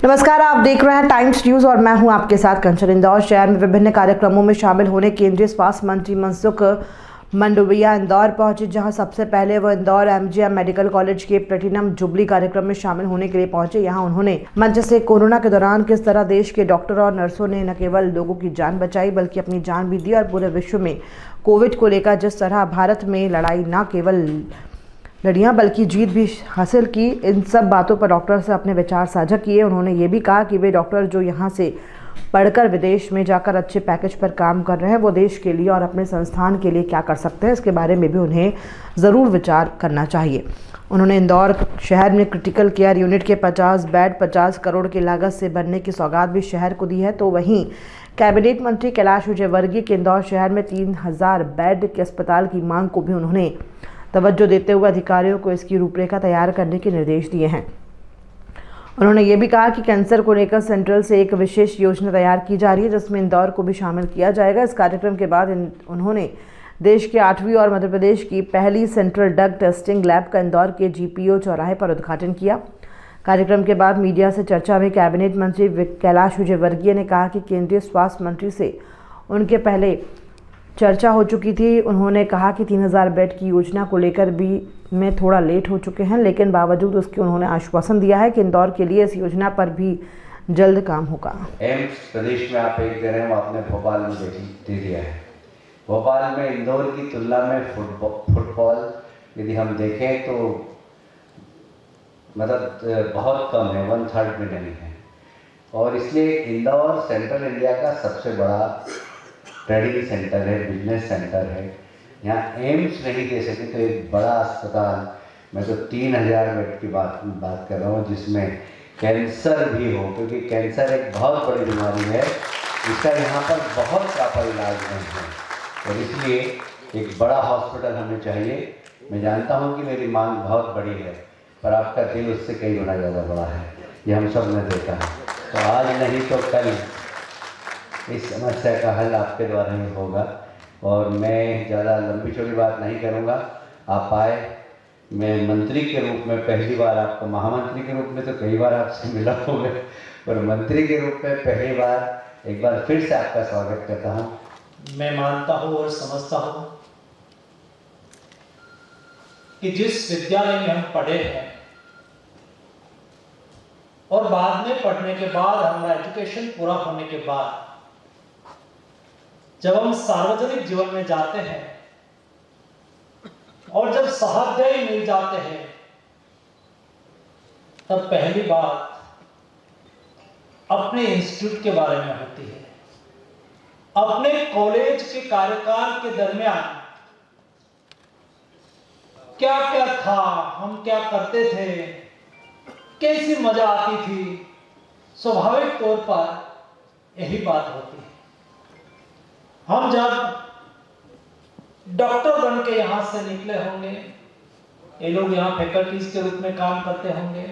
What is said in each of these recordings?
नमस्कार, आप देख रहे हैं टाइम्स न्यूज और मैं हूं आपके साथ कंचन। इंदौर शहर में विभिन्न कार्यक्रमों में शामिल होने केंद्रीय स्वास्थ्य मंत्री मनसुख मंडाविया इंदौर पहुंचे, जहां सबसे पहले वो इंदौर एमजीएम मेडिकल कॉलेज के प्लेटिनम जुबली कार्यक्रम में शामिल होने के लिए पहुंचे। यहां उन्होंने मंच से कोरोना के दौरान किस तरह देश के डॉक्टर और नर्सों ने न केवल लोगों की जान बचाई बल्कि अपनी जान भी दी और पूरे विश्व में कोविड को लेकर जिस तरह भारत में लड़ाई न केवल लड़ियां बल्कि जीत भी हासिल की, इन सब बातों पर डॉक्टर से अपने विचार साझा किए। उन्होंने ये भी कहा कि वे डॉक्टर जो यहाँ से पढ़कर विदेश में जाकर अच्छे पैकेज पर काम कर रहे हैं, वो देश के लिए और अपने संस्थान के लिए क्या कर सकते हैं, इसके बारे में भी उन्हें ज़रूर विचार करना चाहिए। उन्होंने इंदौर शहर में क्रिटिकल केयर यूनिट के 50 बेड 50 करोड़ की लागत से बनने की सौगात भी शहर को दी है। तो वहीं कैबिनेट मंत्री कैलाश विजयवर्गीय के इंदौर शहर में 3000 बेड के अस्पताल की मांग को भी उन्होंने तवज्जो देते हुए अधिकारियों को इसकी रूपरेखा तैयार करने के निर्देश दिए हैं। उन्होंने ये भी कहा कि कैंसर को लेकर सेंट्रल से एक विशेष योजना तैयार की जा रही है, जिसमें इंदौर को भी शामिल किया जाएगा। इस कार्यक्रम के बाद उन्होंने देश के 8वीं और मध्य प्रदेश की पहली सेंट्रल ड्रग टेस्टिंग लैब का इंदौर के जीपीओ चौराहे पर उद्घाटन किया। कार्यक्रम के बाद मीडिया से चर्चा में कैबिनेट मंत्री कैलाश विजयवर्गीय ने कहा कि केंद्रीय स्वास्थ्य मंत्री से उनके पहले चर्चा हो चुकी थी। उन्होंने कहा कि 3000 बेड की योजना को लेकर भी में थोड़ा लेट हो चुके हैं, लेकिन बावजूद उसके उन्होंने आश्वासन दिया है कि इंदौर के लिए इस योजना पर भी जल्द काम होगा। एम्स प्रदेश में आप एक दे रहे हैं, वो आपने भोपाल में दे दिया है। भोपाल में इंदौर की तुलना में फुटबॉल यदि हम देखें तो मतलब बहुत कम है, 1/3 में नहीं है। और इसलिए इंदौर सेंट्रल इंडिया का सबसे बड़ा ट्रेडिंग सेंटर है, बिजनेस सेंटर है। यहाँ एम्स नहीं दे सके तो एक बड़ा अस्पताल, मैं तो 3000 बेड की बात कर रहा हूँ, जिसमें कैंसर भी हो, क्योंकि कैंसर एक बहुत बड़ी बीमारी है, इसका यहाँ पर बहुत प्रॉपर इलाज नहीं है। और इसलिए एक बड़ा हॉस्पिटल हमें चाहिए। मैं जानता हूँ कि मेरी मांग बहुत बड़ी है, पर आपका दिल उससे कई गुना ज़्यादा बड़ा है, ये हम सब ने देखा है। तो आज नहीं तो कल इस समस्या का हल आपके द्वारा ही होगा। और मैं ज़्यादा लंबी चौड़ी बात नहीं करूँगा। आप आए, मैं मंत्री के रूप में पहली बार आपको, महामंत्री के रूप में तो कई बार आपसे मिला हूँ मैं, पर मंत्री के रूप में पहली बार एक बार फिर से आपका स्वागत करता हूँ। मैं मानता हूँ और समझता हूँ कि जिस विद्यालय में हम पढ़े हैं और बाद में पढ़ने के बाद हमारा एजुकेशन पूरा होने के बाद जब हम सार्वजनिक जीवन में जाते हैं और जब सहाध्यायी मिल जाते हैं, तब पहली बात अपने इंस्टीट्यूट के बारे में होती है। अपने कॉलेज के कार्यकाल के दरमियान क्या क्या था, हम क्या करते थे, कैसी मजा आती थी, स्वाभाविक तौर पर यही बात होती है। हम जब डॉक्टर बन के यहां से निकले होंगे, ये लोग यहाँ फैकल्टीज के रूप में काम करते होंगे,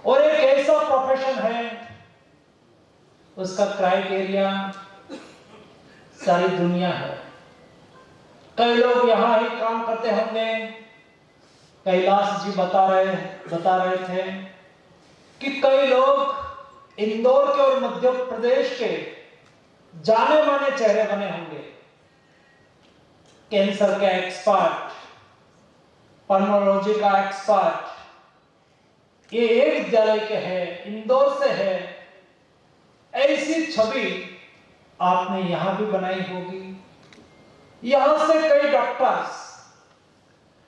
और एक ऐसा प्रोफेशन है उसका क्राइटेरिया सारी दुनिया है। कई लोग यहाँ ही काम करते होंगे। कैलाश जी बता रहे थे कि कई लोग इंदौर के और मध्य प्रदेश के जाने माने चेहरे बने होंगे। कैंसर के एक्सपर्ट, पल्मोनोलॉजी का एक्सपर्ट, ये एक विद्यालय के हैं, इंदौर से है। ऐसी छवि आपने यहां भी बनाई होगी। यहां से कई डॉक्टर्स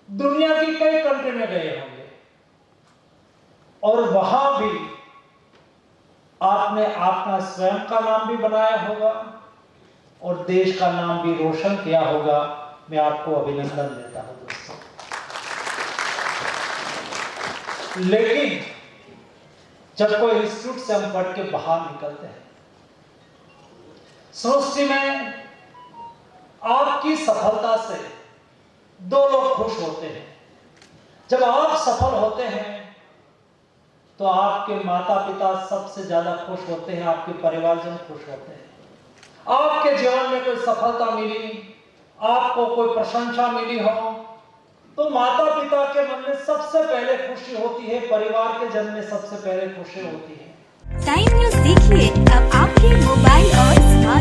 दुनिया की कई कंट्री में गए होंगे और वहां भी आपने अपना स्वयं का नाम भी बनाया होगा और देश का नाम भी रोशन किया होगा। मैं आपको अभिनंदन देता हूं दोस्तों। लेकिन जब कोई इंस्टीट्यूट से हम पढ़ के बाहर निकलते हैं, सृष्टि में आपकी सफलता से दो लोग खुश होते हैं। जब आप सफल होते हैं तो आपके माता पिता सबसे ज्यादा खुश होते हैं, आपके परिवारजन खुश होते हैं। आपके जीवन में कोई सफलता मिली, आपको कोई प्रशंसा मिली हो, तो माता पिता के मन में सबसे पहले खुशी होती होती है, परिवार के जन्म में सबसे पहले खुशी होती है। टाइम न्यूज देखिए अब आपके मोबाइल और स्मार्ट